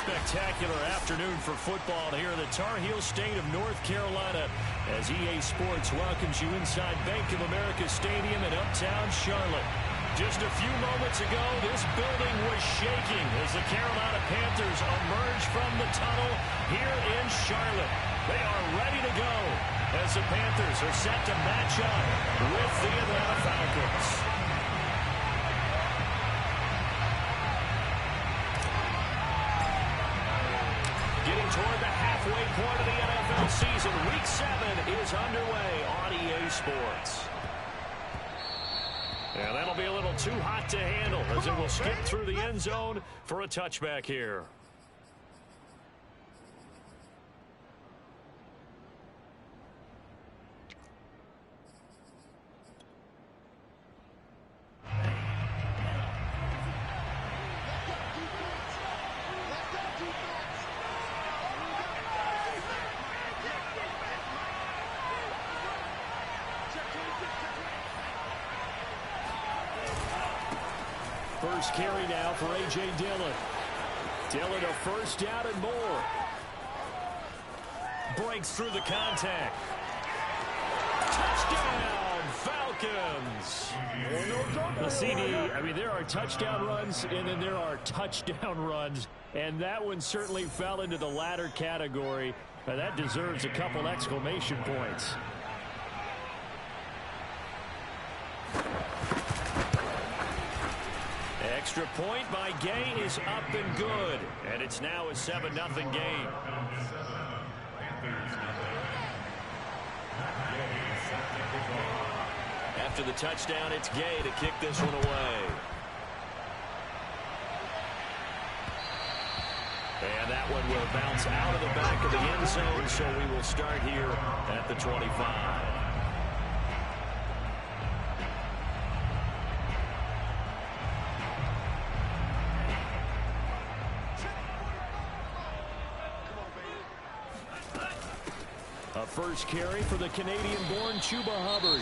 Spectacular afternoon for football here in the Tar Heel state of North Carolina as EA Sports welcomes you inside Bank of America Stadium in uptown Charlotte. Just a few moments ago, this building was shaking as the Carolina Panthers emerged from the tunnel here in Charlotte. They are ready to go as the Panthers are set to match up with the Atlanta Falcons. Getting toward the halfway point of the NFL season, Week 7 is underway on EA Sports. And that'll be a little too hot to handle as it will skip through the end zone for a touchback here. First carry now for A.J. Dillon. Dillon a first down and more. Breaks through the contact. Touchdown, Falcons. The CD, I mean, there are touchdown runs, and then there are touchdown runs. And that one certainly fell into the latter category. That deserves a couple exclamation points. Extra point by Gay is up and good. And it's now a 7-0 game. After the touchdown, it's Gay to kick this one away. And that one will bounce out of the back of the end zone, so we will start here at the 25. A first carry for the Canadian-born Chuba Hubbard.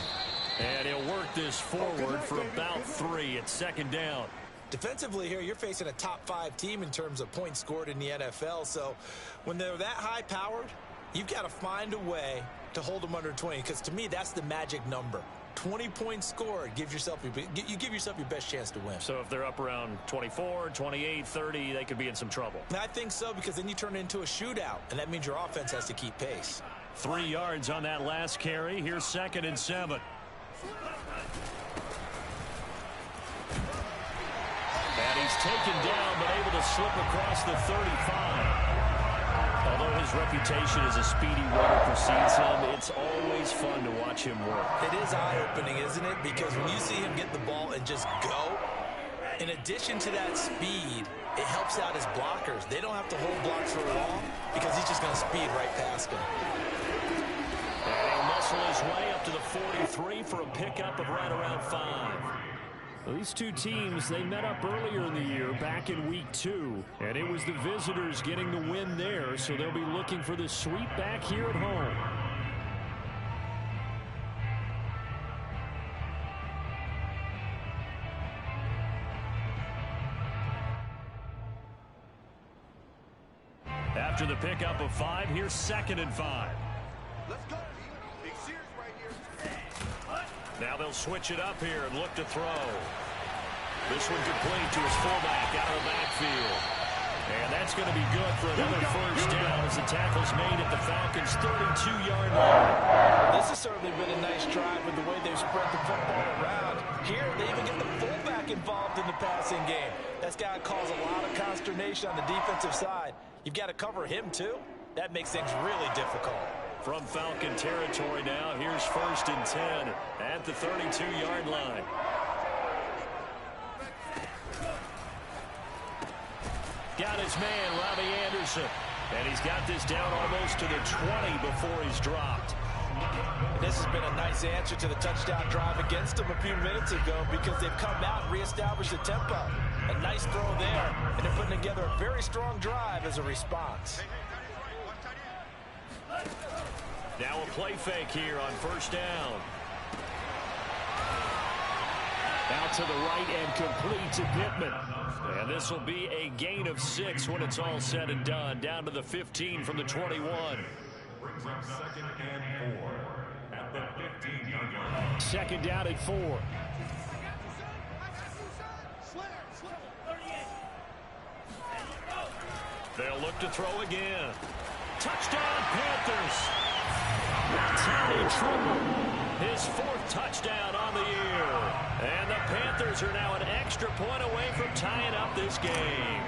And he'll work this forward for about 3 at second down. Defensively here, you're facing a top-5 team in terms of points scored in the NFL. So when they're that high-powered, you've got to find a way to hold them under 20. Because to me, that's the magic number. 20 points scored, you give yourself your best chance to win. So if they're up around 24, 28, 30, they could be in some trouble. I think so, because then you turn it into a shootout, and that means your offense has to keep pace. 3 yards on that last carry. Here's 2nd and 7. And he's taken down, but able to slip across the 35. Although his reputation as a speedy runner precedes him, it's always fun to watch him work. It is eye-opening, isn't it? Because when you see him get the ball and just go, in addition to that speed, it helps out his blockers. They don't have to hold blocks for long because he's just going to speed right past them. And he'll muscle his way up to the 43 for a pickup of right around 5. Well, these two teams, they met up earlier in the year back in week 2, and it was the visitors getting the win there, so they'll be looking for the sweep back here at home. After the pickup of 5, here's 2nd and 5. Let's go. Big Sears right here. Now they'll switch it up here and look to throw. This one complete to his fullback out of the backfield. And that's going to be good for another first down as the tackle's made at the Falcons' 32-yard line. This has certainly been a nice drive with the way they've spread the football around. Here, they even get the fullback involved in the passing game. That's got to cause a lot of consternation on the defensive side. You've got to cover him, too. That makes things really difficult. From Falcon territory now, here's 1st and 10 at the 32-yard line. Got his man, Robbie Anderson. And he's got this down almost to the 20 before he's dropped. This has been a nice answer to the touchdown drive against them a few minutes ago because they've come out and reestablished the tempo. A nice throw there, and they're putting together a very strong drive as a response. Now a play fake here on 1st down. Out to the right and complete to Pittman. And this will be a gain of 6 when it's all said and done. Down to the 15 from the 21. Brings up 2nd and 4 at the 15-yard line. 2nd down at 4. They'll look to throw again. Touchdown, Panthers. Tommy Tremble, his 4th touchdown on the year. And the Panthers are now an extra point away from tying up this game.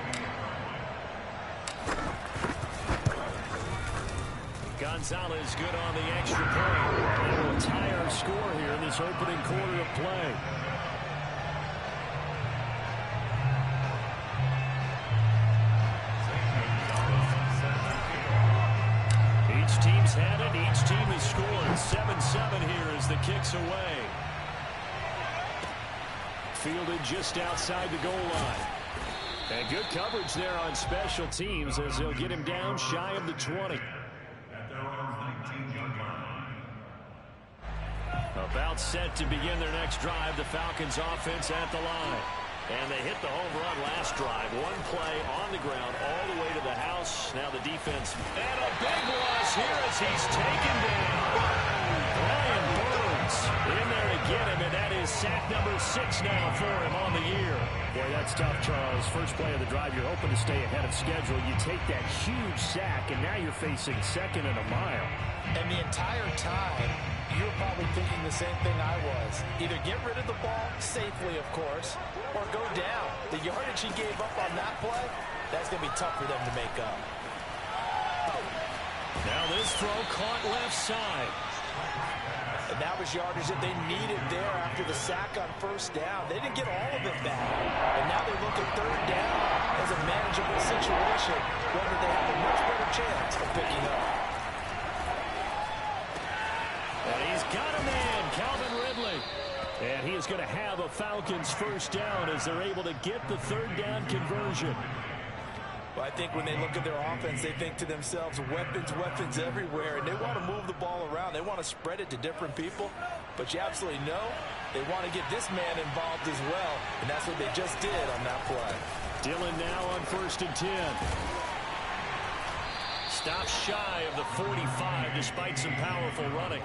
Gonzalez good on the extra point. And we'll tie our score here in this opening quarter of play. Each team's had it. Each team has scored. 7-7 here as the kick's away. Fielded just outside the goal line. And good coverage there on special teams as they'll get him down shy of the 20. At their own 19-yard line. About set to begin their next drive. The Falcons offense at the line. And they hit the home run last drive. One play on the ground all the way to the house. Now the defense. And a big loss here as he's taken down. Brian Burns in there to get him, and that is sack number 6 now for him on the year. Boy, that's tough, Charles. First play of the drive, you're hoping to stay ahead of schedule. You take that huge sack, and now you're facing second and a mile. And the entire time, you were probably thinking the same thing I was. Either get rid of the ball, safely, of course, or go down. The yardage he gave up on that play, that's going to be tough for them to make up. Now this throw caught left side. And that was yardage that they needed there after the sack on first down. They didn't get all of it back. And now they look at third down as a manageable situation, whether they have a much better chance of picking up. And he's got a man, Calvin Ridley. And he is going to have a Falcons first down as they're able to get the third down conversion. Well, I think when they look at their offense, they think to themselves, weapons, weapons everywhere, and they want to move the ball around. They want to spread it to different people, but you absolutely know they want to get this man involved as well, and that's what they just did on that play. Dillon now on 1st and 10. Stops shy of the 45 despite some powerful running.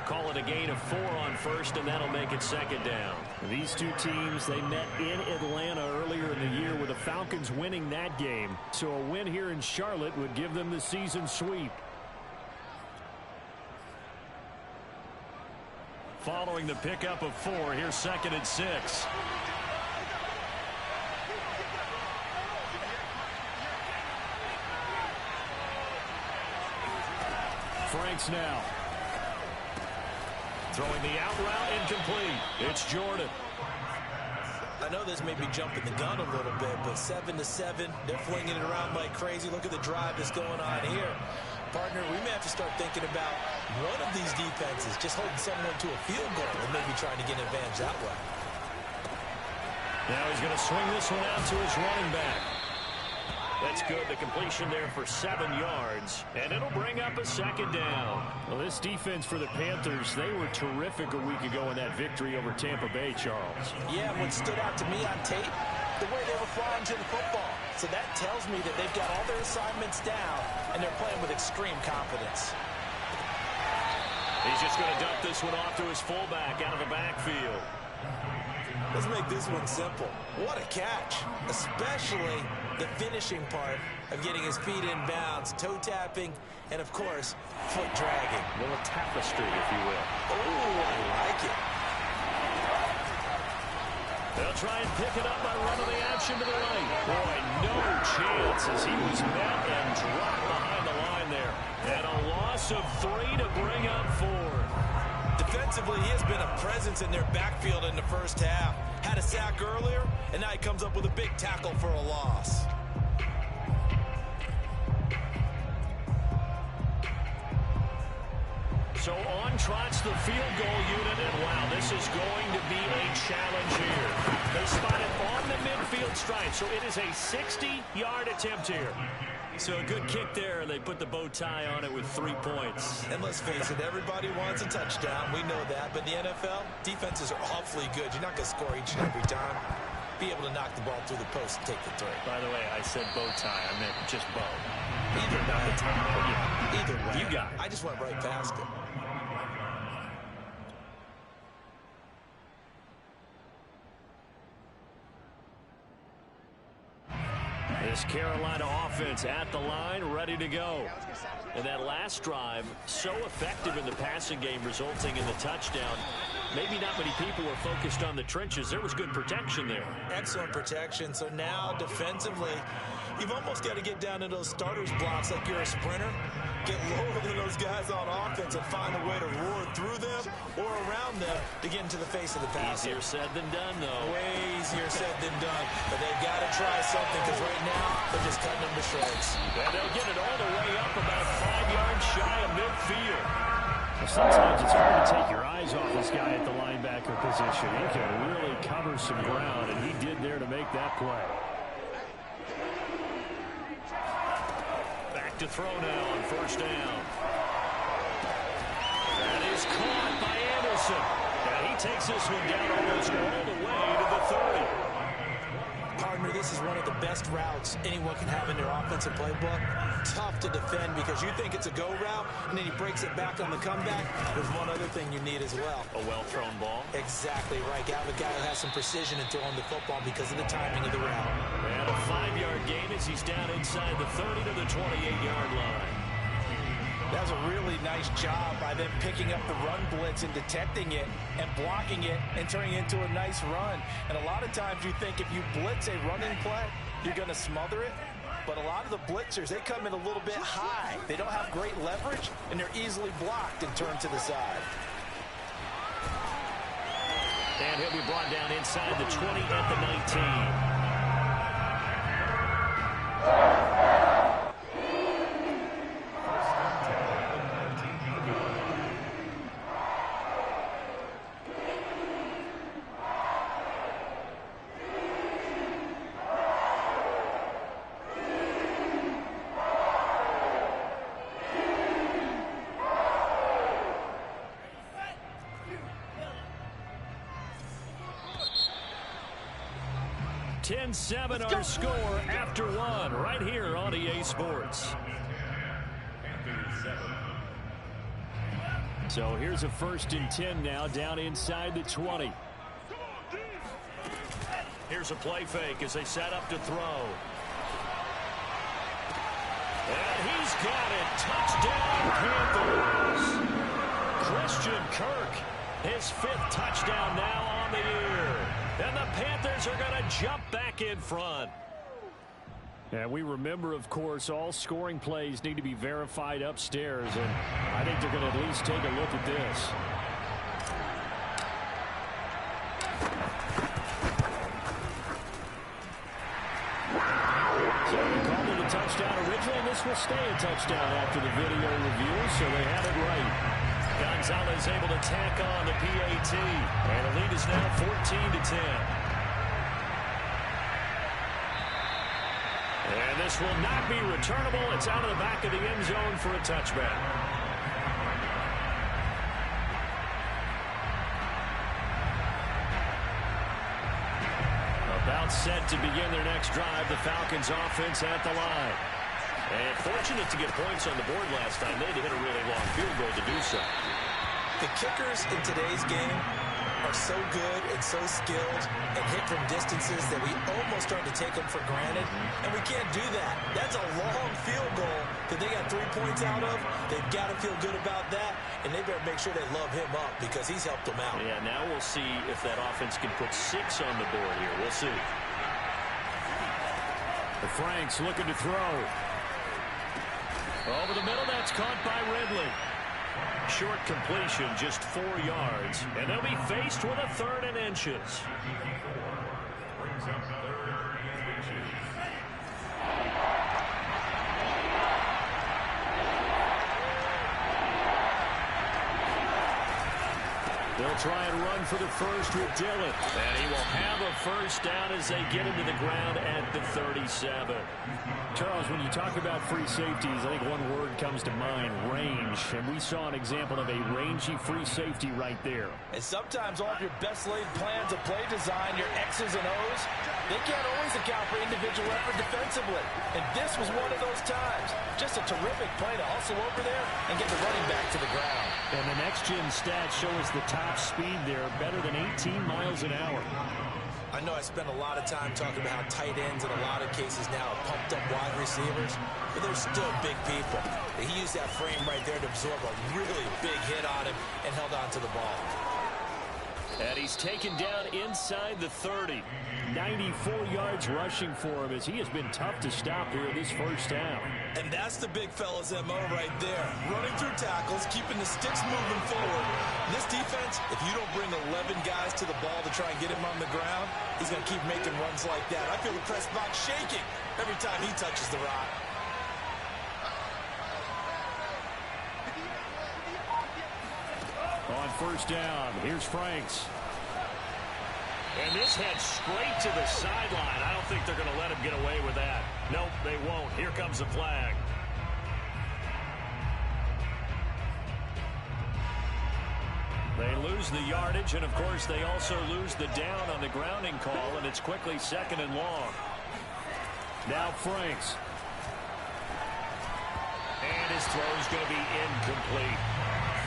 Call it a gain of 4 on first, and that'll make it 2nd down. These two teams, they met in Atlanta earlier in the year with the Falcons winning that game. So a win here in Charlotte would give them the season sweep. Following the pickup of 4, here's 2nd and 6. Franks now. Throwing the out route incomplete. It's Jordan. I know this may be jumping the gun a little bit, but 7-7, they're flinging it around like crazy. Look at the drive that's going on here. Partner, we may have to start thinking about one of these defenses just holding someone to a field goal and maybe trying to get an advantage that way. Now he's going to swing this one out to his running back. That's good. The completion there for 7 yards. And it'll bring up a 2nd down. Well, this defense for the Panthers, they were terrific a week ago in that victory over Tampa Bay, Charles. Yeah, what stood out to me on tape, the way they were flying to the football. So that tells me that they've got all their assignments down, and they're playing with extreme confidence. He's just going to dump this one off to his fullback out of the backfield. Let's make this one simple. What a catch, especially the finishing part of getting his feet in bounds, toe tapping, and of course, foot dragging. A little tapestry, if you will. Oh, I like it. They'll try and pick it up by running the action to the right. Boy, no chance as he was met and dropped behind the line there. And a loss of 3 to bring up 4. Defensively, he has been a presence in their backfield in the first half. Had a sack earlier, and now he comes up with a big tackle for a loss. So on trots the field goal unit, and wow, this is going to be a challenge here. They spot it on the midfield stripe, so it is a 60-yard attempt here. So a good kick there, and they put the bow tie on it with 3 points. And let's face it, everybody wants a touchdown. We know that. But in the NFL, defenses are awfully good. You're not going to score each and every time. Be able to knock the ball through the post and take the 3. By the way, I said bow tie. I meant just bow. Either way. Either way. You got it. I just went right past it. This Carolina offense at the line, ready to go. And that last drive, so effective in the passing game, resulting in the touchdown. Maybe not many people were focused on the trenches. There was good protection there. Excellent protection. So now, defensively, you've almost got to get down to those starters blocks like you're a sprinter. Get lower than those guys on offense and find a way to roar through them or around them to get into the face of the passer. Easier said than done, though. Way easier said than done. But they've got to try something because right now they're just cutting them to shreds. And they'll get it all the way up about 5 yards shy of midfield. Well, sometimes it's hard to take your eyes off this guy at the linebacker position. He can really cover some ground, and he did there to make that play. To throw now on first down. That is caught by Anderson. And he takes this one down almost all the way to the 30. best routes anyone can have in their offensive playbook. Tough to defend because you think it's a go route, and then he breaks it back on the comeback. There's one other thing you need as well. A well-thrown ball. Exactly right. Got a guy who has some precision in throwing the football because of the timing of the route. And a 5-yard gain as he's down inside the 30 to the 28-yard line. That was a really nice job by them picking up the run blitz and detecting it and blocking it and turning it into a nice run. And a lot of times you think if you blitz a running play, you're going to smother it. But a lot of the blitzers, they come in a little bit high. They don't have great leverage, and they're easily blocked and turned to the side. And he'll be brought down inside the 20 at the 19. Seven our score after one right here on EA Sports. So here's a 1st and 10 now down inside the 20. Here's a play fake as they set up to throw. And he's got it. Touchdown Panthers. Christian Kirk, his 5th touchdown now on the year. And the Panthers are going to jump back in front. And we remember, of course, all scoring plays need to be verified upstairs. And I think they're going to at least take a look at this. So we called it a touchdown originally. This will stay a touchdown after the video review, so they had it right. Gonzalez able to tack on the PAT. And the lead is now 14-10. And this will not be returnable. It's out of the back of the end zone for a touchback. About set to begin their next drive. The Falcons offense at the line. And fortunate to get points on the board last time. They had to hit a really long field goal to do so. The kickers in today's game are so good and so skilled and hit from distances that we almost start to take them for granted. And we can't do that. That's a long field goal that they got 3 points out of. They've got to feel good about that. And they better make sure they love him up because he's helped them out. Yeah, now we'll see if that offense can put 6 on the board here. We'll see. The Franks looking to throw. Over the middle, that's caught by Ridley. Short completion, just 4 yards. And they'll be faced with a 3rd and inches. Brings up 3rd and inches. They'll try and run for the first with Dillon. And he will have a first down as they get him to the ground at the 37. Charles, when you talk about free safeties, I think one word comes to mind, range. And we saw an example of a rangy free safety right there. And sometimes all of your best laid plans of play design, your X's and O's, they can't always account for individual effort defensively. And this was one of those times. Just a terrific play to hustle over there and get the running back to the ground. And the next-gen stats show us the top speed there, better than 18 miles an hour. I know I spent a lot of time talking about how tight ends in a lot of cases now are pumped up wide receivers, but they're still big people. He used that frame right there to absorb a really big hit on him and held on to the ball. And he's taken down inside the 30. 94 yards rushing for him as he has been tough to stop here in this first half. And that's the big fella's MO right there. Running through tackles, keeping the sticks moving forward. This defense, if you don't bring 11 guys to the ball to try and get him on the ground, he's going to keep making runs like that. I feel the press box shaking every time he touches the rock. On first down, here's Franks. And this head straight to the sideline. I don't think they're going to let him get away with that. Nope, they won't. Here comes the flag. They lose the yardage, and of course they also lose the down on the grounding call, and it's quickly 2nd and long. Now Franks. And his throw is going to be incomplete.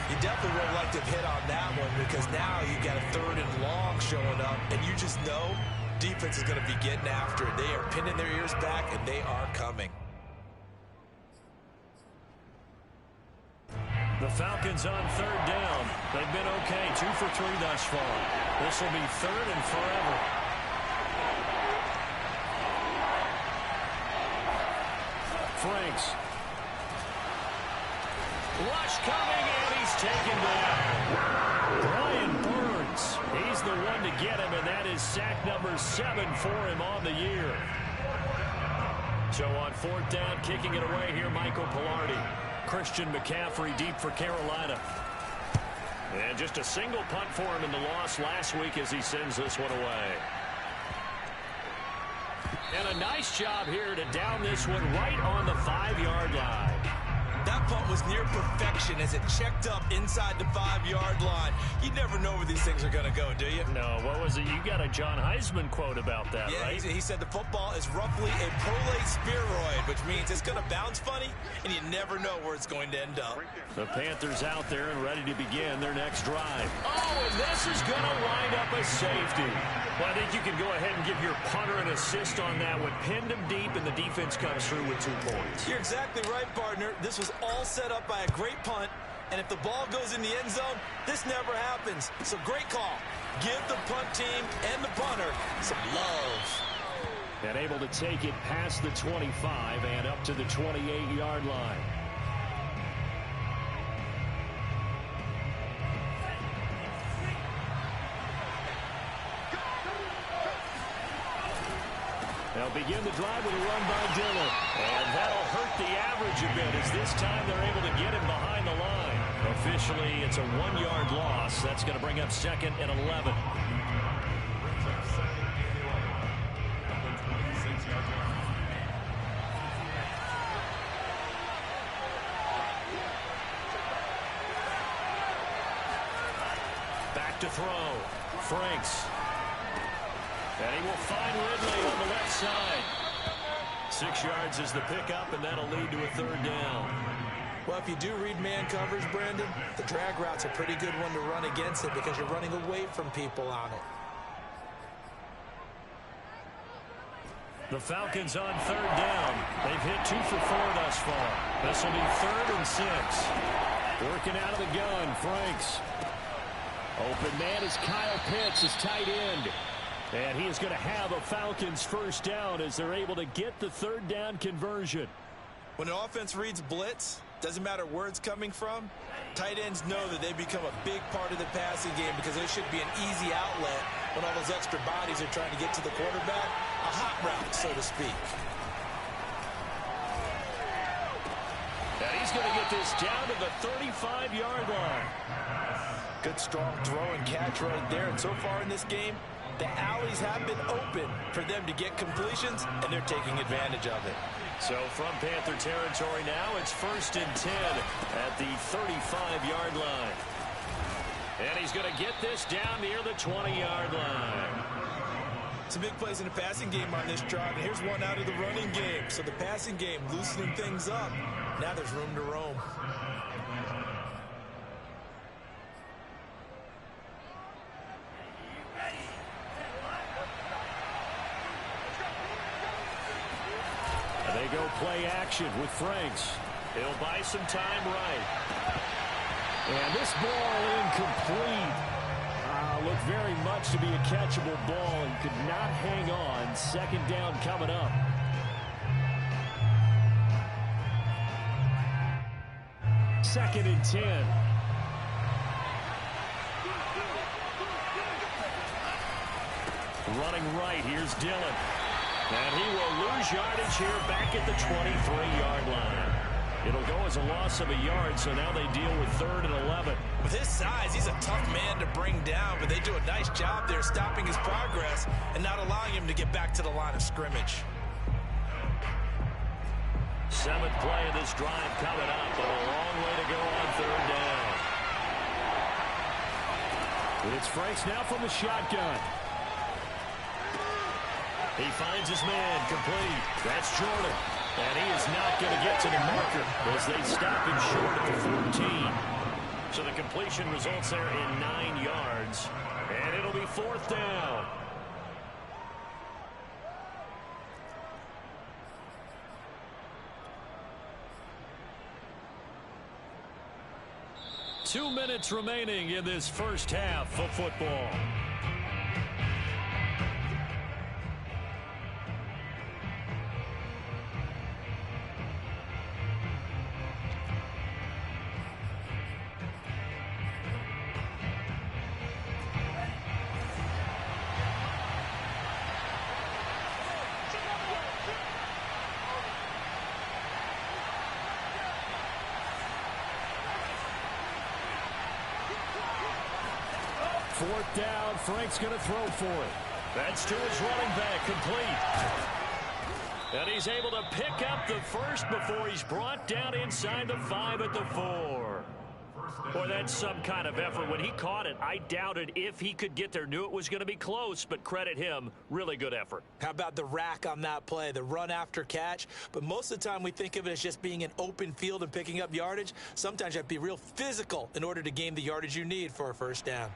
You definitely would have liked to have hit on that one because now you got a 3rd and long showing up, and you just know defense is going to be getting after it. They are pinning their ears back, and they are coming. The Falcons on 3rd down. They've been okay, 2 for 3 thus far. This will be 3rd and forever. Franks. Rush coming, and he's taken down. Brian Burns, he's the one to get him, and that is sack number 7 for him on the year. So on 4th down, kicking it away here, Michael Pilardi. Christian McCaffrey deep for Carolina. And just a single punt for him in the loss last week as he sends this one away. And a nice job here to down this one right on the 5-yard line. That punt was near perfection as it checked up inside the 5-yard line. You never know where these things are going to go, do you? No, what was it? You got a John Heisman quote about that, yeah, right? He said the football is roughly a prolate spheroid, which means it's going to bounce funny, and you never know where it's going to end up. The Panthers out there and ready to begin their next drive. Oh, and this is going to wind up a safety. Well, I think you can go ahead and give your punter an assist on that one. Pinned him deep, and the defense comes through with 2 points. You're exactly right, partner. This was all set up by a great punt, and if the ball goes in the end zone, this never happens. So great call. Give the punt team and the punter some love. And able to take it past the 25 and up to the 28-yard line. They'll begin the drive with a run by Dillon. And that'll hurt the average a bit as this time they're able to get him behind the line. Officially, it's a 1-yard loss. That's going to bring up 2nd and 11. Back to throw. Franks. And he will find Ridley on the left side. 6 yards is the pickup, and that'll lead to a 3rd down. Well, if you do read man coverage, Brandon, the drag route's a pretty good one to run against it because you're running away from people on it. The Falcons on 3rd down. They've hit 2 for 4 thus far. This will be 3rd and 6. Working out of the gun, Franks. Open man is Kyle Pitts, his tight end. And he is going to have a Falcons 1st down as they're able to get the 3rd down conversion. When an offense reads blitz, doesn't matter where it's coming from, tight ends know that they become a big part of the passing game because there should be an easy outlet when all those extra bodies are trying to get to the quarterback. A hot route, so to speak. And he's going to get this down to the 35-yard line. Good strong throw and catch right there. And so far in this game, the alleys have been open for them to get completions, and they're taking advantage of it. So from Panther territory now, it's 1st and 10 at the 35-yard line. And he's going to get this down near the 20-yard line. Some big plays in the passing game on this drive, and here's one out of the running game. So the passing game loosening things up. Now there's room to roam. They go play action with Franks. He'll buy some time right. And this ball incomplete. Looked very much to be a catchable ball and could not hang on. 2nd down coming up. Second and 10. Running right, here's Dillon. And he will lose yardage here back at the 23-yard line. It'll go as a loss of a yard, so now they deal with 3rd and 11. With his size, he's a tough man to bring down, but they do a nice job there stopping his progress and not allowing him to get back to the line of scrimmage. 7th play of this drive coming up, but a long way to go on 3rd down. It's Franks now from the shotgun. He finds his man, complete. That's Jordan. And he is not going to get to the marker as they stop him short at the 14. So the completion results there in 9 yards. And it'll be 4th down. Two minutes remaining in this first half of football. Fourth down, Frank's going to throw for it. That's to his running back, complete. And he's able to pick up the first before he's brought down inside the 5 at the 4. Boy, that's some kind of effort. When he caught it, I doubted if he could get there. Knew it was going to be close, but credit him. Really good effort. How about the rack on that play, the run after catch? But most of the time we think of it as just being an open field and picking up yardage. Sometimes you have to be real physical in order to gain the yardage you need for a first down.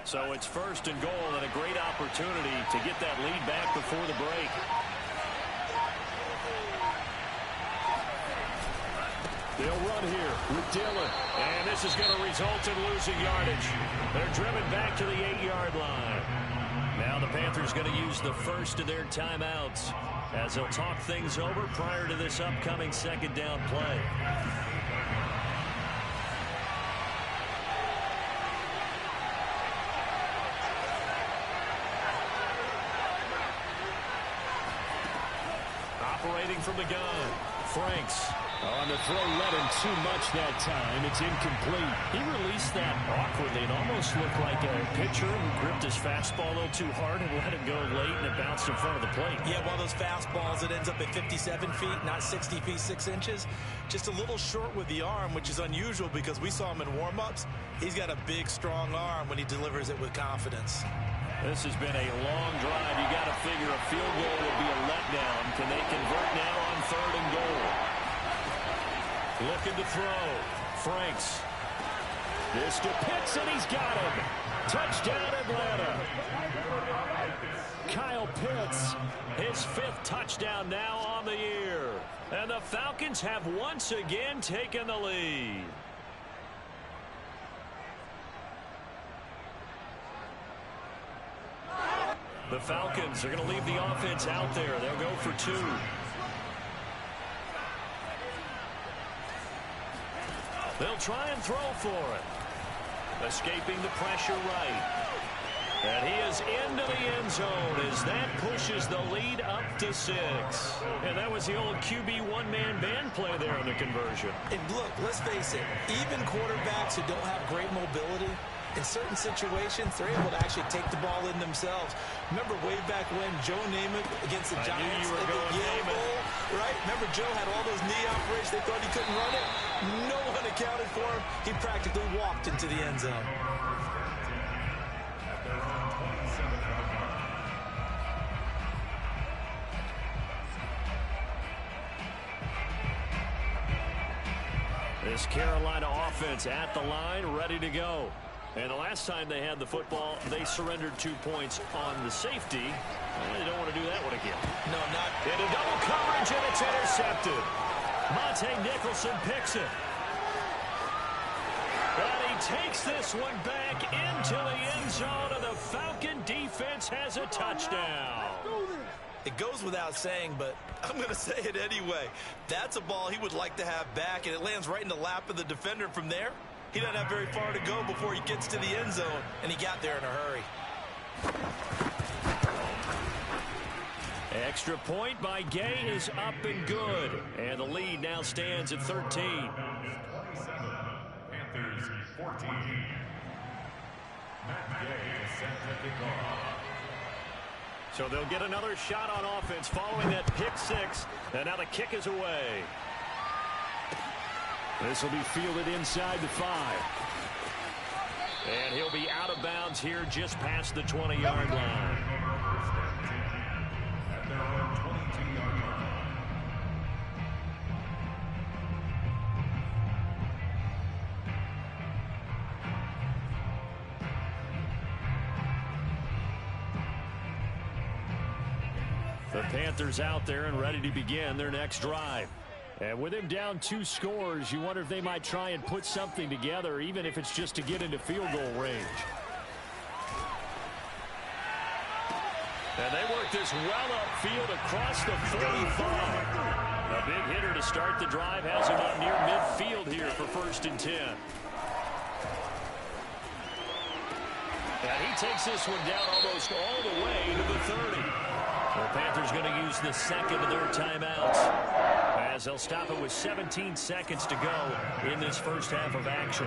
So it's 1st and goal and a great opportunity to get that lead back before the break. They'll run here with Dillon. And this is going to result in losing yardage. They're driven back to the 8-yard line. Now the Panthers going to use the first of their timeouts as they'll talk things over prior to this upcoming 2nd down play. Operating from the gun, Franks. On the throw, let him too much that time. It's incomplete. He released that awkwardly. It almost looked like a pitcher who gripped his fastball a little too hard and let it go late, and it bounced in front of the plate. Yeah, one of those fastballs that ends up at 57 feet, not 60 feet, 6 inches. Just a little short with the arm, which is unusual because we saw him in warm-ups. He's got a big, strong arm when he delivers it with confidence. This has been a long drive. You got to figure a field goal would be a letdown. Can they convert now on 3rd and goal? Looking to throw. Franks. This to Pitts, and he's got him. Touchdown, Atlanta. Kyle Pitts, his 5th touchdown now on the year. And the Falcons have once again taken the lead. The Falcons are going to leave the offense out there. They'll go for 2. They'll try and throw for it. Escaping the pressure right. And he is into the end zone as that pushes the lead up to 6. And that was the old QB one-man band play there in the conversion. And look, let's face it, even quarterbacks who don't have great mobility, in certain situations, they're able to actually take the ball in themselves. Remember way back when Joe Namath against the Giants at the Yale Bowl, right? Remember Joe had all those knee operations. They thought he couldn't run it. No one accounted for him. He practically walked into the end zone. This Carolina offense at the line, ready to go. And the last time they had the football, they surrendered 2 points on the safety. They don't want to do that one again. No, not. Into double coverage, and it's intercepted. Monte Nicholson picks it. And he takes this one back into the end zone, and the Falcon defense has a touchdown. It goes without saying, but I'm going to say it anyway. That's a ball he would like to have back, and it lands right in the lap of the defender from there. He doesn't have very far to go before he gets to the end zone, and he got there in a hurry. Extra point by Gay is up and good. And the lead now stands at 13. 27, Panthers 14. Matt Gay is set to kick off. So they'll get another shot on offense following that pick 6. And now the kick is away. This will be fielded inside the 5. And he'll be out of bounds here just past the 20-yard line. The Panthers out there and ready to begin their next drive. And with him down 2 scores, you wonder if they might try and put something together, even if it's just to get into field goal range. And they work this well upfield across the 45. A big hitter to start the drive has him up near midfield here for 1st and 10. And he takes this one down almost all the way to the 30. The Panthers going to use the second of their timeouts, as they'll stop it with 17 seconds to go in this first half of action.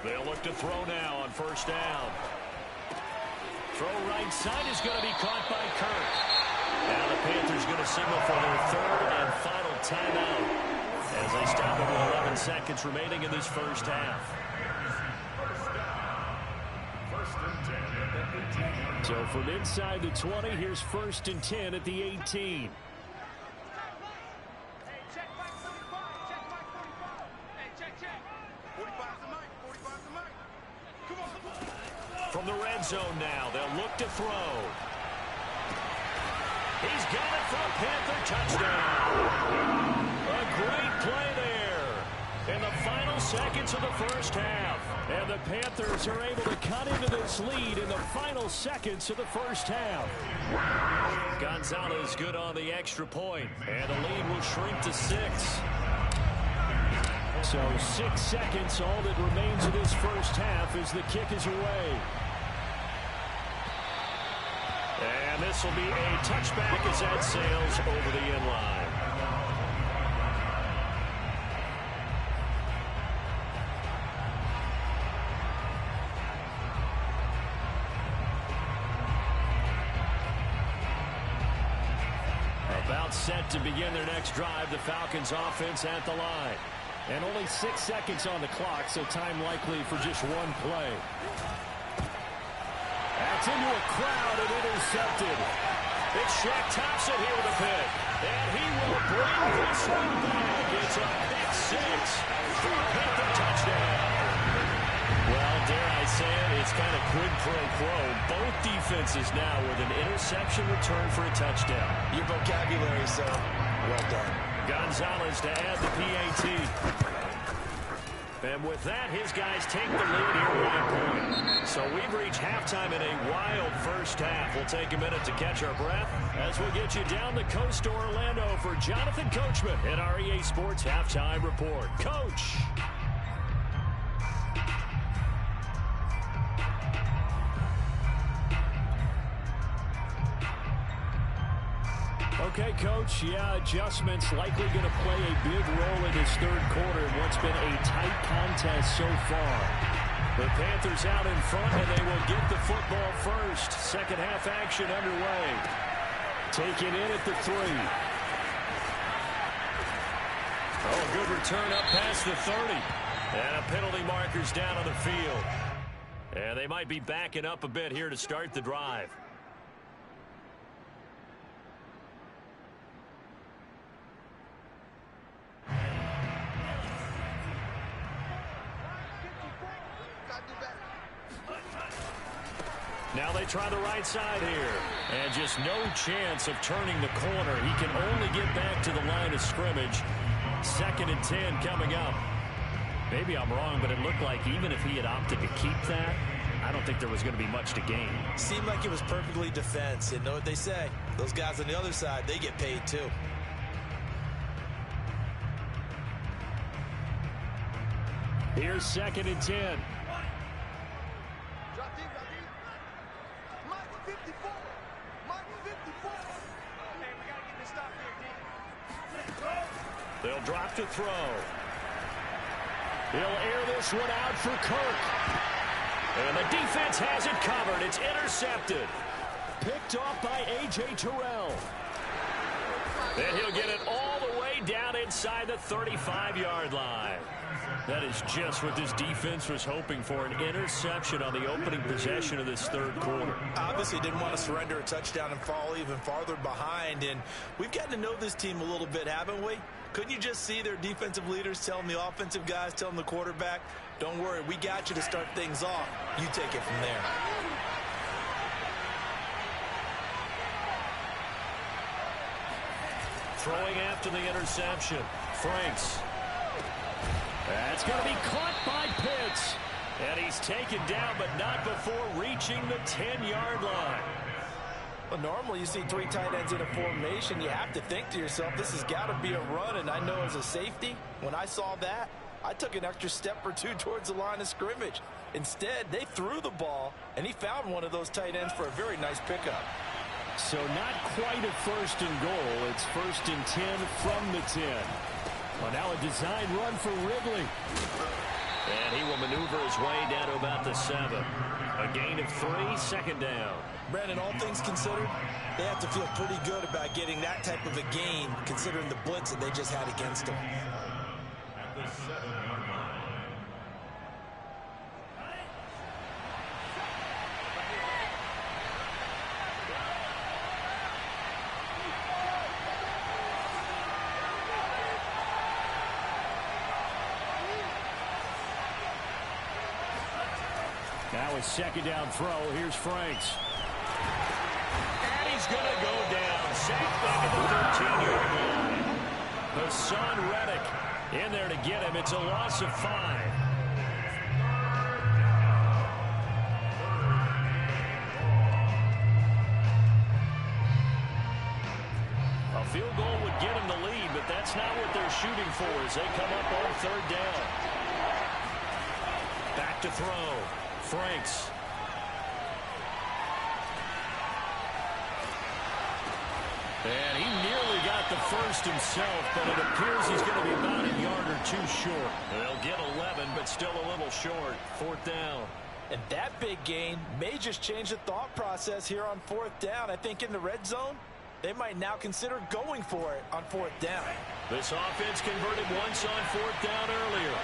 They'll look to throw now on 1st down. Throw right side is going to be caught by Kirk. Now the Panthers going to signal for their 3rd and final timeout as they stop it with 11 seconds remaining in this first half. So from inside the 20, here's 1st and 10 at the 18. From the red zone now, they'll look to throw. He's got it for a Panther touchdown. A great play there in the final seconds of the first half. And the Panthers are able to cut into this lead in the final seconds of the first half. Gonzalez good on the extra point, and the lead will shrink to 6. So 6 seconds, all that remains of this first half as the kick is away. And this will be a touchback as that sails over the end line. About set to begin their next drive, the Falcons offense at the line. And only 6 seconds on the clock, so time likely for just one play. That's into a crowd and intercepted. It's Shaq Thompson here with a pick. And he will bring this one back. It's a pick 6 for a Panther touchdown. Well, dare I say it, it's kind of quid pro quo. Both defenses now with an interception return for a touchdown. Your vocabulary, sir. Well done. Gonzalez to add the PAT. And with that, his guys take the lead here 1 point. So we've reached halftime in a wild first half. We'll take a minute to catch our breath as we'll get you down the coast to Orlando for Jonathan Coachman at our EA Sports Halftime Report. Coach. Okay, Coach, yeah, adjustments likely going to play a big role in this 3rd quarter in what's been a tight contest so far. The Panthers out in front, and they will get the football first. Second half action underway. Taken in at the 3. Oh, good return up past the 30. And a penalty marker's down on the field. And they might be backing up a bit here to start the drive. Now they try the right side here. And just no chance of turning the corner. He can only get back to the line of scrimmage. 2nd and 10 coming up. Maybe I'm wrong, but it looked like even if he had opted to keep that, I don't think there was going to be much to gain. Seemed like it was perfectly defense. You know what they say? Those guys on the other side, they get paid too. Here's 2nd and 10. They'll drop to throw. He'll air this one out for Kirk. And the defense has it covered. It's intercepted. Picked off by A.J. Terrell. Then he'll get it all the way down inside the 35-yard line. That is just what this defense was hoping for, an interception on the opening possession of this 3rd quarter. Obviously didn't want to surrender a touchdown and fall even farther behind. And we've gotten to know this team a little bit, haven't we? Couldn't you just see their defensive leaders telling the offensive guys, telling the quarterback, don't worry, we got you to start things off. You take it from there. Throwing after the interception. Franks. That's going to be caught by Pitts. And he's taken down, but not before reaching the 10-yard line. Well, normally you see three tight ends in a formation. You have to think to yourself, this has got to be a run. And I know as a safety, when I saw that, I took an extra step or two towards the line of scrimmage. Instead, they threw the ball, and he found one of those tight ends for a very nice pickup. So not quite a first and goal. It's first and 10 from the 10. Well, now a design run for Ridley. And he will maneuver his way down to about the 7. A gain of 3, second down. Brandon, all things considered, they have to feel pretty good about getting that type of a gain, considering the blitz that they just had against them. At the 7-yard line. Now a second down throw. Here's Franks. And he's going to go down. Sacked back at the 13-yard line. Hassan Reddick in there to get him. It's a loss of 5. A field goal would get him the lead, but that's not what they're shooting for as they come up on third down. Back to throw. Franks. And he nearly got the first himself, but it appears he's going to be about a yard or two short. They'll get 11, but still a little short. Fourth down. And that big gain may just change the thought process here on fourth down. I think in the red zone, they might now consider going for it on fourth down. This offense converted once on fourth down earlier.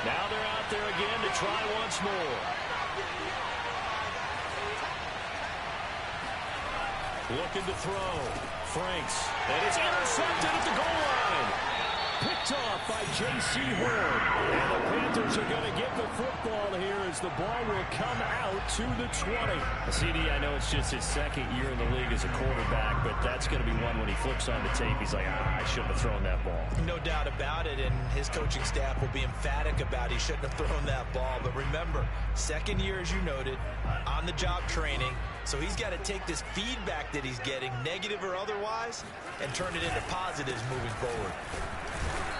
Now they're out there again to try once more. Looking to throw. Franks. And it's intercepted at the goal line. Picked off by J.C. Horn. And the Panthers are going to get the football here as the ball will come out to the 20. CD, I know it's just his second year in the league as a quarterback, but that's going to be one when he flips on the tape. He's like, I shouldn't have thrown that ball. No doubt about it, and his coaching staff will be emphatic about he shouldn't have thrown that ball. But remember, second year, as you noted, on-the-job training. So he's got to take this feedback that he's getting, negative or otherwise, and turn it into positives moving forward.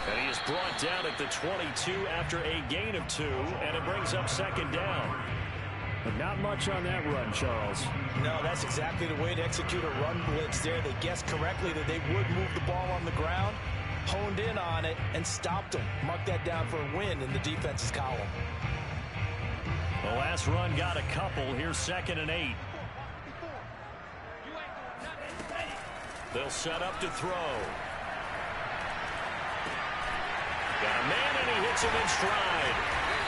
And he is brought down at the 22 after a gain of 2, and it brings up second down. But not much on that run, Charles. No, that's exactly the way to execute a run blitz there. They guessed correctly that they would move the ball on the ground, honed in on it, and stopped them. Mark that down for a win in the defense's column. The last run got a couple. Here's second and 8. They'll set up to throw. Got a man, and he hits him in stride.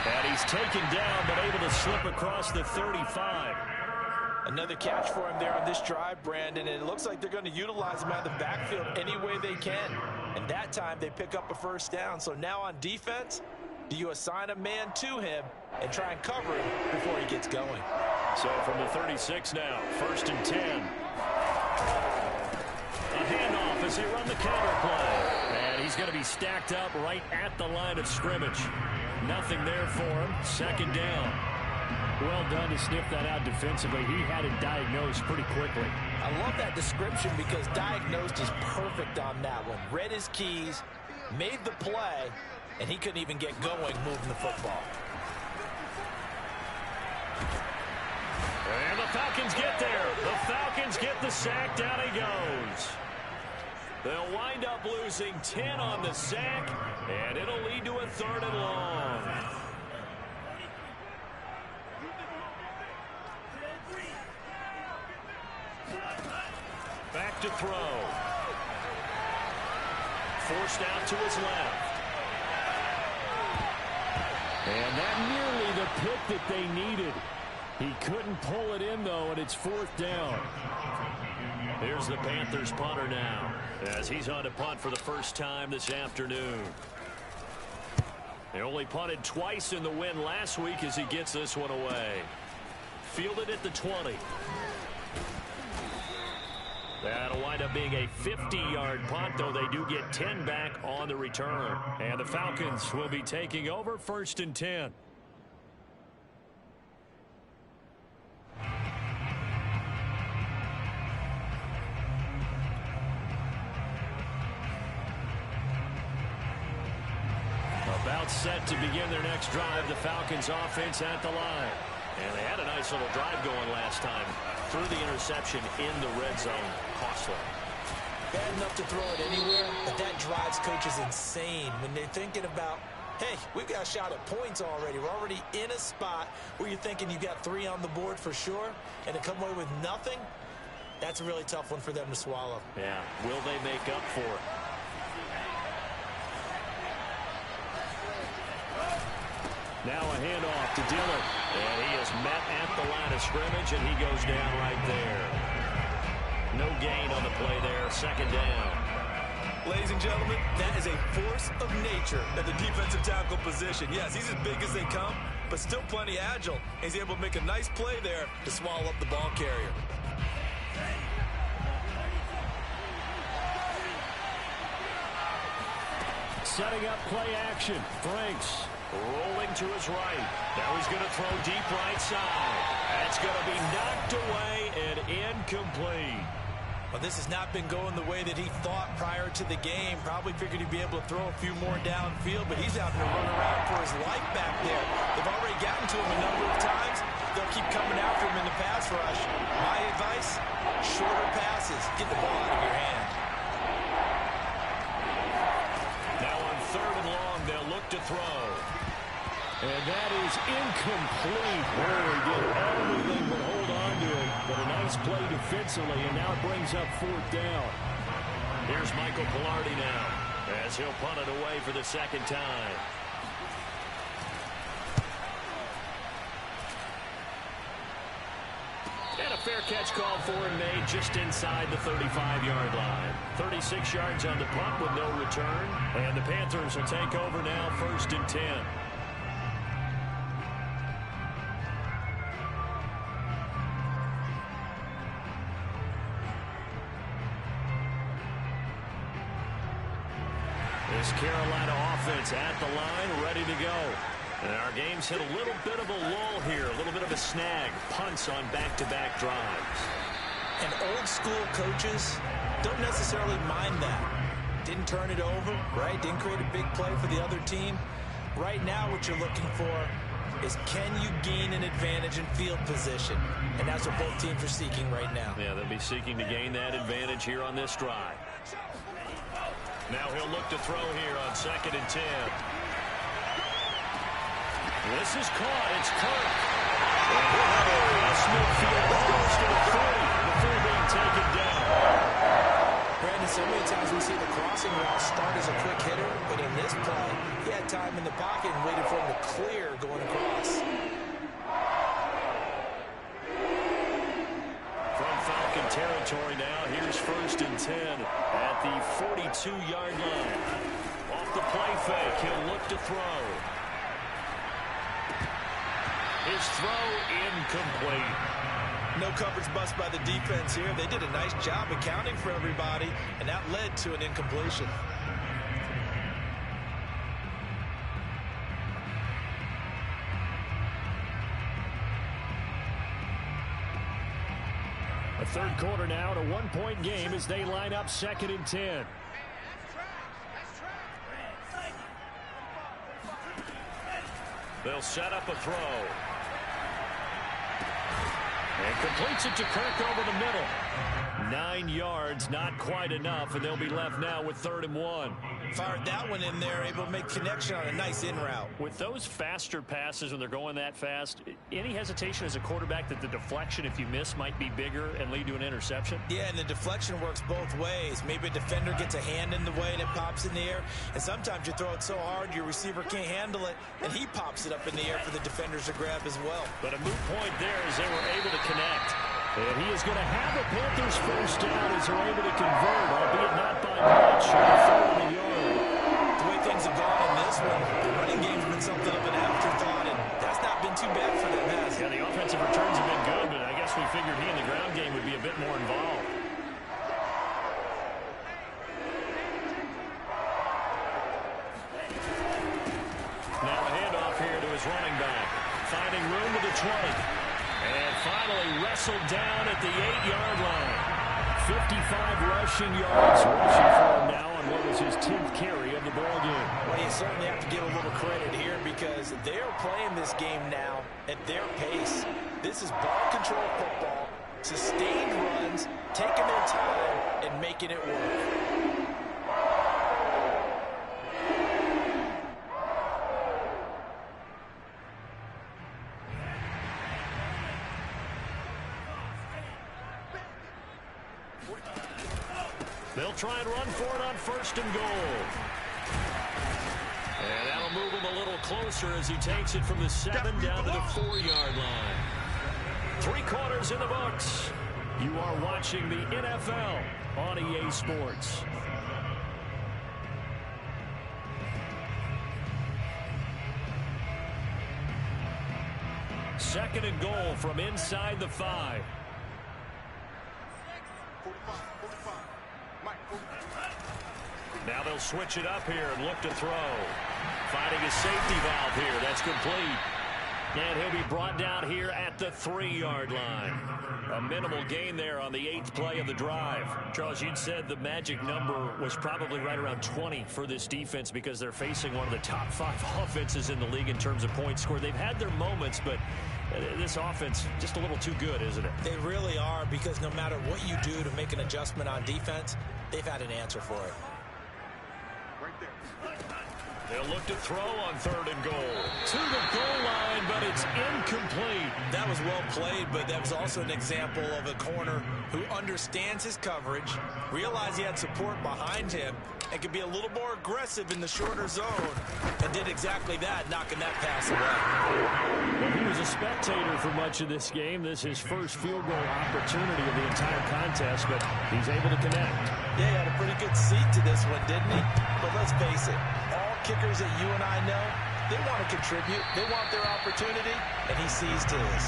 And he's taken down, but able to slip across the 35. Another catch for him there on this drive, Brandon, and it looks like they're going to utilize him out of the backfield any way they can. And that time, they pick up a first down. So now on defense, do you assign a man to him and try and cover him before he gets going? So from the 36 now, first and 10. A handoff as they run the counter play. And he's going to be stacked up right at the line of scrimmage. Nothing there for him. Second down. Well done to sniff that out defensively. He had it diagnosed pretty quickly. I love that description because diagnosed is perfect on that one. Read his keys, made the play, and he couldn't even get going moving the football. And the Falcons get there. The Falcons get the sack. Down he goes. They'll wind up losing 10 on the sack, and it'll lead to a third and long. Back to throw. Forced out to his left. And that nearly the pick that they needed. He couldn't pull it in, though, and it's fourth down. Here's the Panthers punter now, as he's on to punt for the first time this afternoon. They only punted twice in the win last week as he gets this one away. Fielded at the 20. That'll wind wind up being a 50-yard punt, though they do get 10 back on the return. And the Falcons will be taking over 1st and 10. About set to begin their next drive, the Falcons offense at the line. And they had a nice little drive going last time. Threw the interception in the red zone. Costly. Bad enough to throw it anywhere, but that drives coaches insane when they're thinking about, hey, we've got a shot at points already. We're already in a spot where you're thinking you've got 3 on the board for sure, and to come away with nothing, that's a really tough one for them to swallow. Yeah, will they make up for it? Now a handoff to Dillon. And he is met at the line of scrimmage, and he goes down right there. No gain on the play there. 2nd down. Ladies and gentlemen, that is a force of nature at the defensive tackle position. Yes, he's as big as they come, but still plenty agile. He's able to make a nice play there to swallow up the ball carrier. Setting up play action. Franks rolling to his right. Now he's going to throw deep right side. That's going to be knocked away and incomplete. Well, this has not been going the way that he thought prior to the game. Probably figured he'd be able to throw a few more downfield, but he's having to run around for his life back there. They've already gotten to him a number of times. They'll keep coming after him in the pass rush. My advice, shorter passes. Get the ball out of your hand. Now on 3rd and long, they'll look to throw. And that is incomplete. Oh, he did everything but hold on to it. But a nice play defensively, and now it brings up 4th down. Here's Michael Pilardi now, as he'll punt it away for the 2nd time. And a fair catch called for and made just inside the 35-yard line. 36 yards on the punt with no return. And the Panthers will take over now, 1st and 10. This Carolina offense at the line, ready to go. And our game's hit a little bit of a lull here, a little bit of a snag. Punts on back-to-back drives. And old-school coaches don't necessarily mind that. Didn't turn it over, right? Didn't create a big play for the other team. Right now what you're looking for is, can you gain an advantage in field position? And that's what both teams are seeking right now. Yeah, they'll be seeking to gain that advantage here on this drive. Now he'll look to throw here on 2nd and 10. This is caught. It's Kirk. Across midfield, almost to the 30 before being taken down. Brandon, so many times we see the crossing route start as a quick hitter, but in this play, he had time in the pocket and waited for him to clear going across. From Falcon territory now, here's 1st and 10 at the 42-yard line. Off the play fake, he'll look to throw. His throw incomplete. No coverage bust by the defense here. They did a nice job accounting for everybody, and that led to an incompletion. A 3rd quarter now, and a 1-point game as they line up 2nd and 10. They'll set up a throw. And completes it to Kirk over the middle. 9 yards, not quite enough, and they'll be left now with 3rd and 1. Fired that one in there, able to make connection on a nice in route. With those faster passes when they're going that fast, any hesitation as a quarterback that the deflection, if you miss, might be bigger and lead to an interception? Yeah, and the deflection works both ways. Maybe a defender gets a hand in the way and it pops in the air, and sometimes you throw it so hard your receiver can't handle it, and he pops it up in the air for the defenders to grab as well. But a moot point there as they were able to connect. And he is going to have the Panthers 1st down as they're able to convert, albeit not by much, on the 30 yard. The way things have gone in this one, the running game's been something of an afterthought, and that's not been too bad for them, has it? Yeah, the offensive returns have been good, but I guess we figured he in the ground game would be a bit more involved. his running back. Finding room to the 20. And finally wrestled down at the 8-yard line. 55 rushing yards rushing for him now on what was his 10th carry of the ball game. Well, you certainly have to give a little credit here because they're playing this game now at their pace. This is ball control football, sustained runs, taking their time, and making it work. They'll try and run for it on 1st and goal. And that'll move him a little closer as he takes it from the 7 down to the 4-yard line. 3 quarters in the books. You are watching the NFL on EA Sports. Second and goal from inside the 5. Now they'll switch it up here and look to throw. Finding a safety valve here. That's complete. And he'll be brought down here at the 3-yard line. A minimal gain there on the 8th play of the drive. Charles, you'd said the magic number was probably right around 20 for this defense because they're facing one of the top 5 offenses in the league in terms of points scored. They've had their moments, but this offense just a little too good, isn't it? They really are, because no matter what you do to make an adjustment on defense, they've had an answer for it. They'll look to throw on 3rd and goal. To the goal line, but it's incomplete. That was well played, but that was also an example of a corner who understands his coverage, realized he had support behind him, and could be a little more aggressive in the shorter zone, and did exactly that, knocking that pass away. Well, he was a spectator for much of this game. This is his first field goal opportunity of the entire contest, but he's able to connect. Yeah, he had a pretty good seat to this one, didn't he? But let's face it, all kickers that you and I know, they want to contribute. They want their opportunity, and he seized his.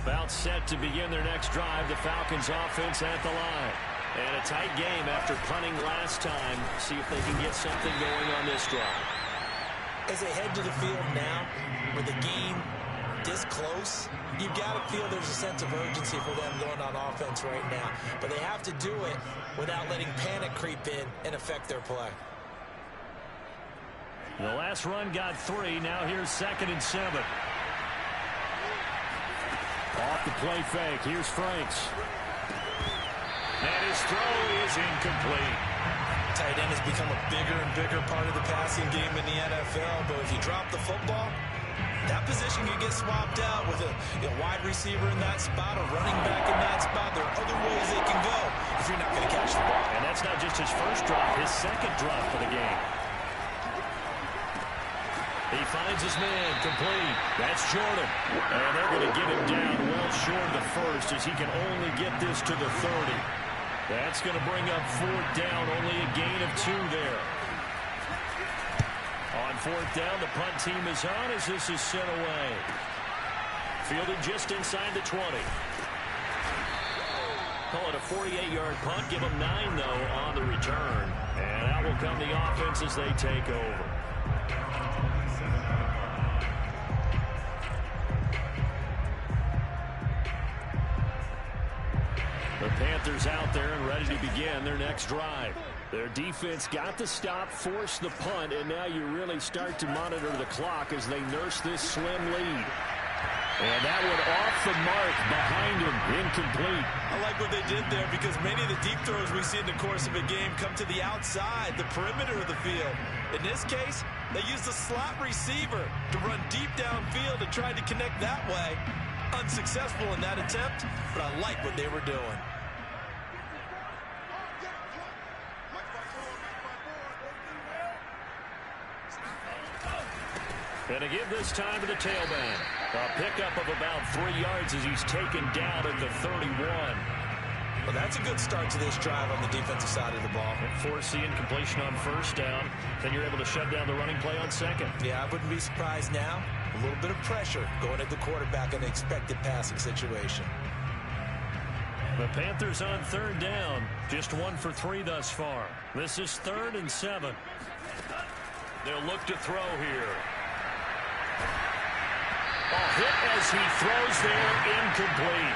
About set to begin their next drive, the Falcons offense at the line. And a tight game after punting last time. See if they can get something going on this drive. As they head to the field now, with the game this close, you've got to feel there's a sense of urgency for them going on offense right now. But they have to do it without letting panic creep in and affect their play. The last run got 3. Now here's 2nd and 7. Off the play fake. Here's Franks. And his throw is incomplete. Tight end has become a bigger and bigger part of the passing game in the NFL, but if you drop the football, that position can get swapped out with a wide receiver in that spot, a running back in that spot. There are other ways they can go if you're not going to catch the ball. And that's not just his first drop, his 2nd drop for the game. He finds his man, complete. That's Jordan. And they're going to get him down well short of the first as he can only get this to the 30. That's going to bring up 4th down, only a gain of 2 there. On 4th down, the punt team is on as this is sent away. Fielded just inside the 20. Call it a 48-yard punt. Give them 9, though, on the return. And out will come the offense as they take over. The Panthers out there and ready to begin their next drive. Their defense got the stop, forced the punt, and now you really start to monitor the clock as they nurse this slim lead. And that one off the mark behind him, incomplete. I like what they did there because many of the deep throws we see in the course of a game come to the outside, the perimeter of the field. In this case, they used a slot receiver to run deep downfield and tried to connect that way. Unsuccessful in that attempt, but I like what they were doing. And to give this time to the tailback. A pickup of about 3 yards as he's taken down at the 31. Well, that's a good start to this drive on the defensive side of the ball. Force the incompletion on 1st down. Then you're able to shut down the running play on 2nd. Yeah, I wouldn't be surprised now A little bit of pressure going at the quarterback in an expected passing situation. The Panthers on third down. Just 1 for 3 thus far. This is 3rd and 7. They'll look to throw here. A hit as he throws there, incomplete.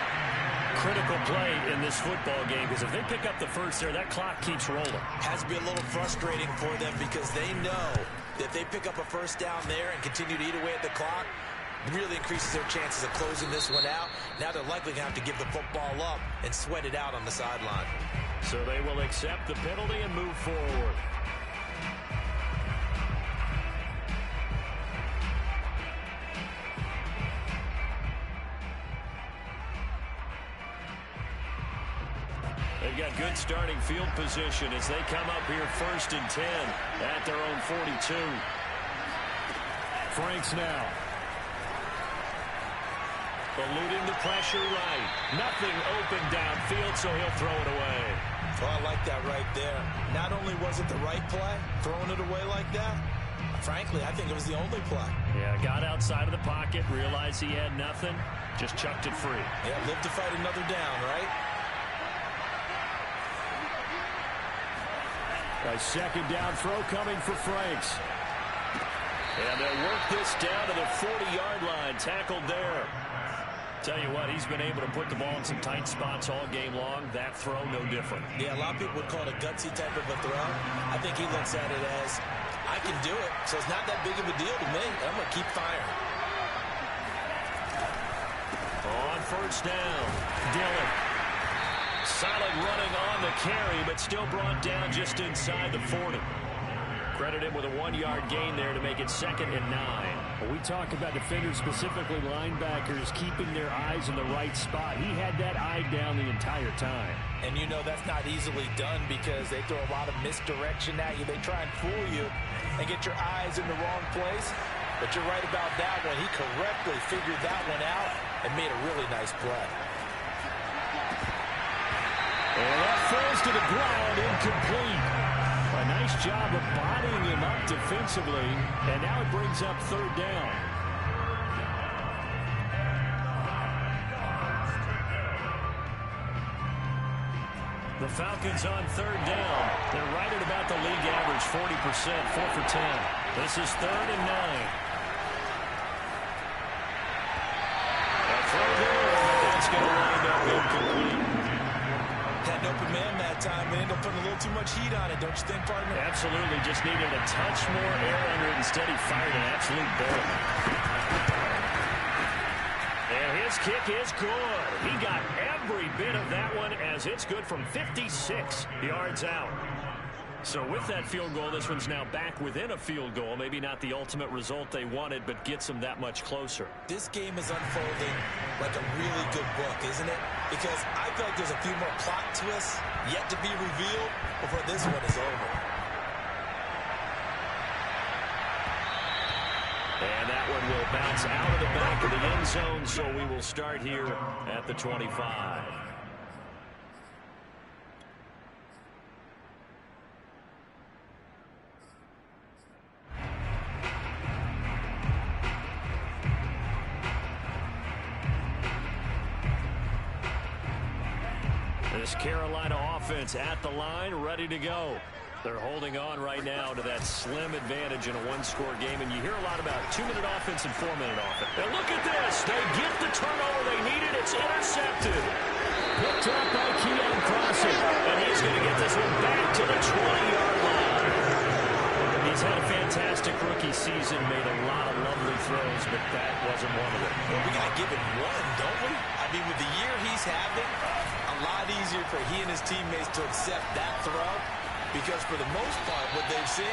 Critical play in this football game, because if they pick up the first there, that clock keeps rolling. Has to be a little frustrating for them because they know that if they pick up a first down there and continue to eat away at the clock, really increases their chances of closing this one out. Now they're likely going to have to give the football up and sweat it out on the sideline. So they will accept the penalty and move forward. They've got good starting field position as they come up here 1st and 10 at their own 42. Franks now. Eluding the pressure right. Nothing open downfield, so he'll throw it away. Well, I like that right there. Not only was it the right play, throwing it away like that, frankly, I think it was the only play. Yeah, got outside of the pocket, realized he had nothing, just chucked it free. Yeah, live to fight another down, right? A 2nd down throw coming for Franks. And they'll work this down to the 40-yard line. Tackled there. Tell you what, he's been able to put the ball in some tight spots all game long. That throw, no different. Yeah, a lot of people would call it a gutsy type of a throw. I think he looks at it as, I can do it, so it's not that big of a deal to me. I'm going to keep firing. On 1st down, Dillon. Solid running on the carry, but still brought down just inside the 40. Credit him with a 1-yard gain there to make it 2nd and 9. Well, we talk about defenders, specifically linebackers, keeping their eyes in the right spot. He had that eye down the entire time. And you know that's not easily done because they throw a lot of misdirection at you. They try and fool you and get your eyes in the wrong place. But you're right about that one. He correctly figured that one out and made a really nice play. And that falls to the ground, incomplete. A nice job of bodying him up defensively, and now it brings up 3rd down. The Falcons on 3rd down. They're right at about the league average, 40%, 4 for 10. This is 3rd and 9. A throw there, and that's going to wind up incomplete. Had an open man that time, but ended up putting a little too much heat on it, don't you think, partner? Absolutely. Just needed a touch more air under it. Instead, he fired an absolute bullet. And his kick is good. He got every bit of that one as it's good from 56 yards out. So with that field goal, this one's now back within a field goal. Maybe not the ultimate result they wanted, but gets them that much closer. This game is unfolding like a really good book, isn't it? Because I feel like there's a few more plot twists yet to be revealed before this one is over. And that one will bounce out of the back of the end zone, so we will start here at the 25. This Carolina offense at the line, ready to go. They're holding on right now to that slim advantage in a one-score game, and you hear a lot about 2-minute offense and 4-minute offense. And look at this. They get the turnover they needed. It's intercepted. Picked up by Keon Crossing, and he's going to get this one back to the 20-yard line. He's had a fantastic rookie season, made a lot of lovely throws, but that wasn't one of them. Well, we got to give him one, don't we? I mean, with the year he's having, a lot easier for he and his teammates to accept that throw. Because for the most part, what they've seen,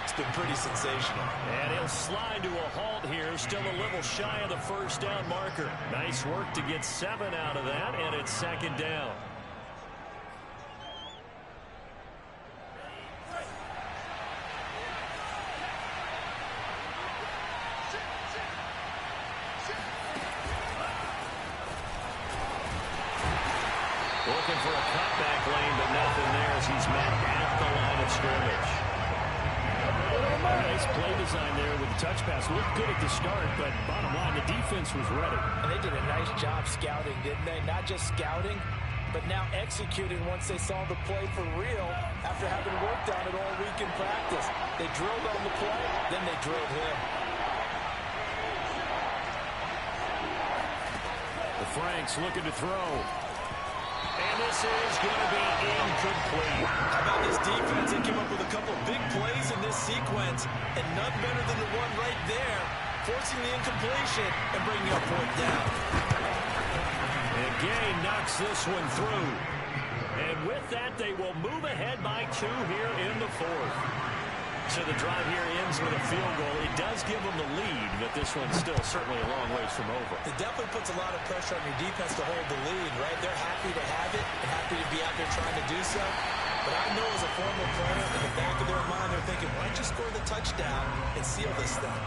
it's been pretty sensational. And he'll slide to a halt here. Still a little shy of the first down marker. Nice work to get 7 out of that, and it's 2nd down. Looking for a cutback lane, but nothing there as he's met at the line of scrimmage. A nice play design there with the touch pass. Looked good at the start, but bottom line, the defense was ready. And they did a nice job scouting, didn't they? Not just scouting, but now executing once they saw the play for real after having worked on it all week in practice. They drilled on the play, then they drilled him. The Franks looking to throw. And this is going to be incomplete. How about this defense? They came up with a couple of big plays in this sequence, and none better than the one right there, forcing the incompletion and bringing up fourth down. And Gay knocks this one through. And with that, they will move ahead by 2 here in the fourth. So the drive here ends with a field goal. It does give them the lead, but this one's still certainly a long ways from over. It definitely puts a lot of pressure on your defense to hold the lead, right? They're happy to have it and happy to be out there trying to do so. But I know as a former player, in the back of their mind, they're thinking, why don't you score the touchdown and seal this thing?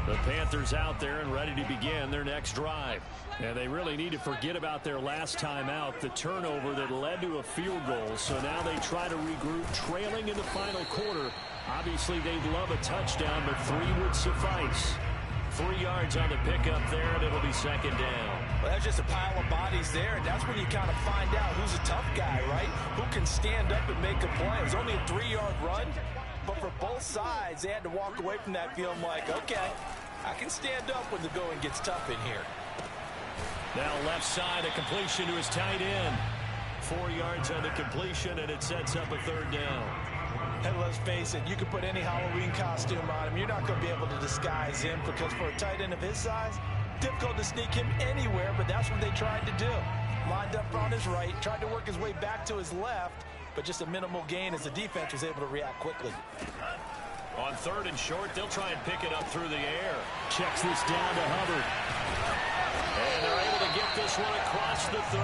The Panthers out there and ready to begin their next drive. And they really need to forget about their last time out, the turnover that led to a field goal. So now they try to regroup, trailing in the final quarter. Obviously, they'd love a touchdown, but 3 would suffice. 3 yards on the pickup there, and it'll be second down. Well, that's just a pile of bodies there, and that's when you kind of find out who's a tough guy, right? Who can stand up and make a play. It was only a 3-yard run, but for both sides, they had to walk away from that feeling like, okay, I can stand up when the going gets tough in here. Now left side, a completion to his tight end. 4 yards on the completion, and it sets up a third down. And let's face it, you can put any Halloween costume on him. You're not going to be able to disguise him because for a tight end of his size, difficult to sneak him anywhere, but that's what they tried to do. Lined up on his right, tried to work his way back to his left, but just a minimal gain as the defense was able to react quickly. On 3rd and short, they'll try and pick it up through the air. Checks this down to Hubbard. And they're able to get this one across the 35.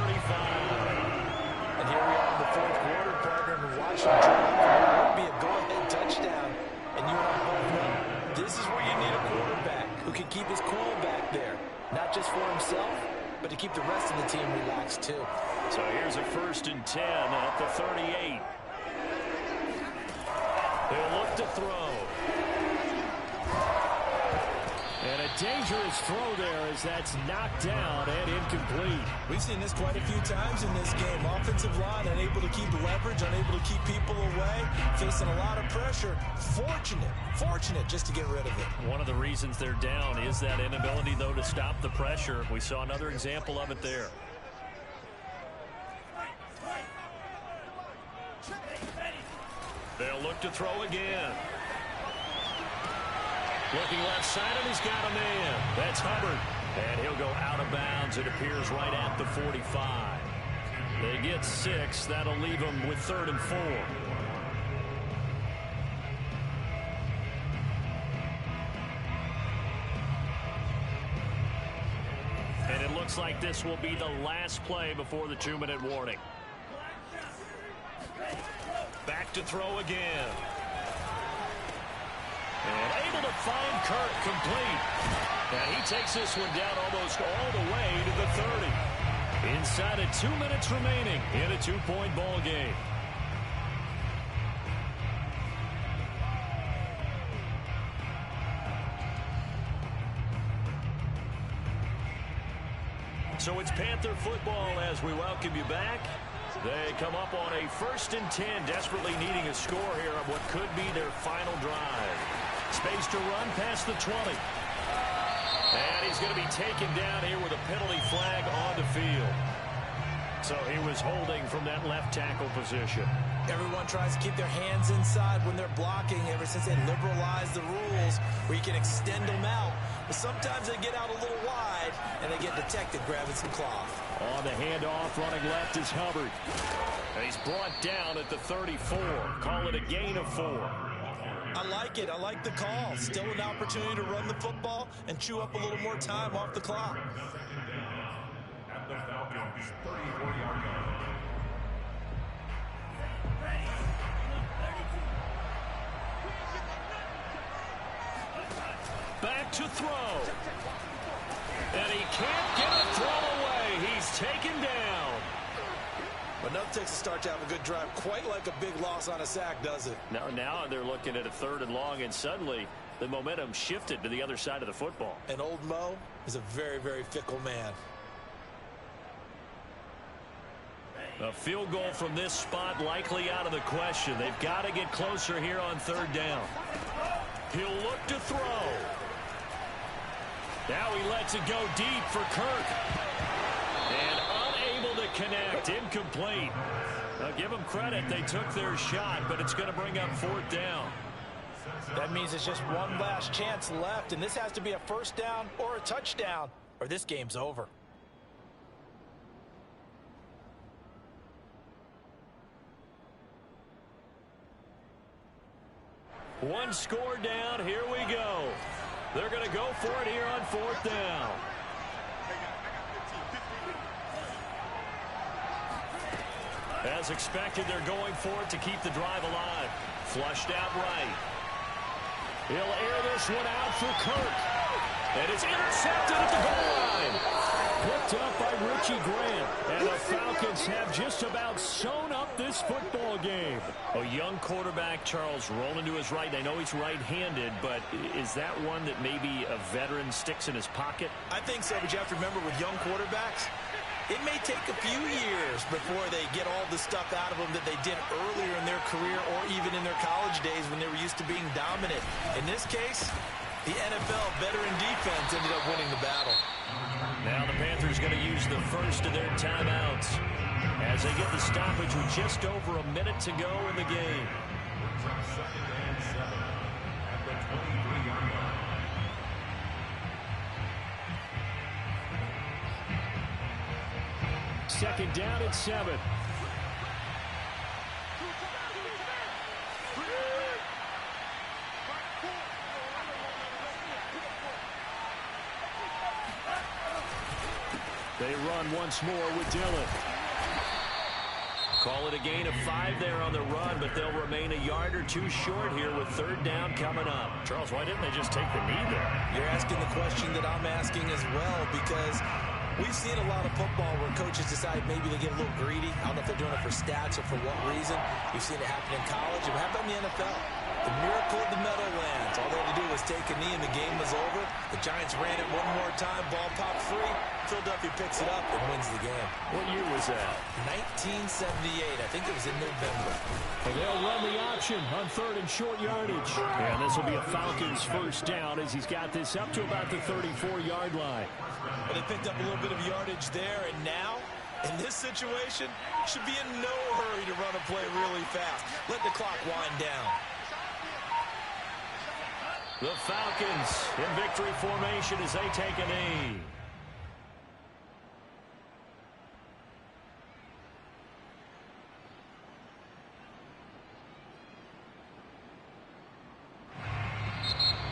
And here we are in the 4th quarter, partner, and watching drive. It would be a go-ahead touchdown. And you and I both know this is where you need a quarterback who can keep his cool back there. Not just for himself, but to keep the rest of the team relaxed too. So here's a 1st and 10 at the 38. They'll look to throw. And a dangerous throw there as that's knocked down and incomplete. We've seen this quite a few times in this game. Offensive line unable to keep leverage, unable to keep people away, facing a lot of pressure. Fortunate just to get rid of it. One of the reasons they're down is that inability, though, to stop the pressure. We saw another example of it there. They'll look to throw again. Looking left side, and he's got a man. That's Hubbard. And he'll go out of bounds. It appears right at the 45. They get 6. That'll leave them with 3rd and 4. And it looks like this will be the last play before the 2-minute warning. Back to throw again. And able to find Kirk complete. And he takes this one down almost all the way to the 30. Inside of 2 minutes remaining in a 2-point ball game. So it's Panther football as we welcome you back. They come up on a 1st and 10, desperately needing a score here on what could be their final drive. Space to run past the 20. And he's going to be taken down here with a penalty flag on the field. So he was holding from that left tackle position. Everyone tries to keep their hands inside when they're blocking ever since they liberalized the rules where you can extend them out. But sometimes they get out a little wide and they get detected grabbing some cloth. On the handoff, running left is Hubbard. And he's brought down at the 34. Call it a gain of 4. I like it. I like the call. Still an opportunity to run the football and chew up a little more time off the clock. At the Falcons' 34-yard line. Back to throw. And he can't get a throw away. He's taken down. Enough takes a start to have a good drive. Quite like a big loss on a sack, does it? Now they're looking at a 3rd and long, and suddenly the momentum shifted to the other side of the football. And old Mo is a very, very fickle man. A field goal from this spot likely out of the question. They've got to get closer here on 3rd down. He'll look to throw. Now he lets it go deep for Kirk. And unable to connect. Incomplete. Now give them credit. They took their shot, but it's going to bring up 4th down. That means it's just one last chance left, and this has to be a 1st down or a touchdown, or this game's over. One score down. Here we go. They're going to go for it here on 4th down. As expected, they're going for it to keep the drive alive. Flushed out right. He'll air this one out for Kirk. And it's intercepted at the goal line. Picked up by Richie Grant. And the Falcons have just about sewn up this football game. A young quarterback, Charles, rolling to his right. I know he's right-handed, but is that one that maybe a veteran sticks in his pocket? I think so, but you have to remember with young quarterbacks, it may take a few years before they get all the stuff out of them that they did earlier in their career or even in their college days when they were used to being dominant. In this case, the NFL veteran defense ended up winning the battle. Now the Panthers going to use the first of their timeouts as they get the stoppage with just over a minute to go in the game. 2nd and 7 at the 23-yard line. Second down at 7. They run once more with Dillon. Call it a gain of 5 there on the run, but they'll remain a yard or 2 short here with 3rd down coming up. Charles, why didn't they just take the knee there? You're asking the question that I'm asking as well, because we've seen a lot of football where coaches decide maybe they get a little greedy. I don't know if they're doing it for stats or for what reason. We've seen it happen in college. It happened in the NFL. The miracle of the Meadowlands. All they had to do was take a knee and the game was over. The Giants ran it one more time. Ball popped free. Philadelphia picks it up and wins the game. What year was that? 1978. I think it was in November. And they'll run the option on 3rd and short yardage. And this will be a Falcons 1st down as he's got this up to about the 34-yard line. Well, they picked up a little bit of yardage there, and now, in this situation, should be in no hurry to run a play really fast. Let the clock wind down. The Falcons in victory formation as they take a knee.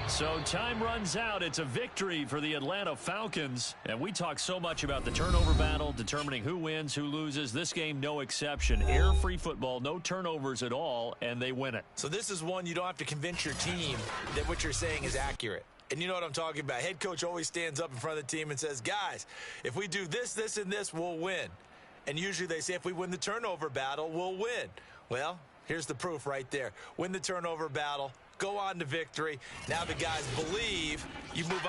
So time runs out. It's a victory for the Atlanta Falcons. And we talk so much about the turnover battle, determining who wins, who loses. This game, no exception. Air-free football, no turnovers at all, and they win it. So this is one you don't have to convince your team that what you're saying is accurate. And you know what I'm talking about. Head coach always stands up in front of the team and says, guys, if we do this, this, and this, we'll win. And usually they say if we win the turnover battle, we'll win. Well, here's the proof right there. Win the turnover battle. Go on to victory. Now the guys believe you move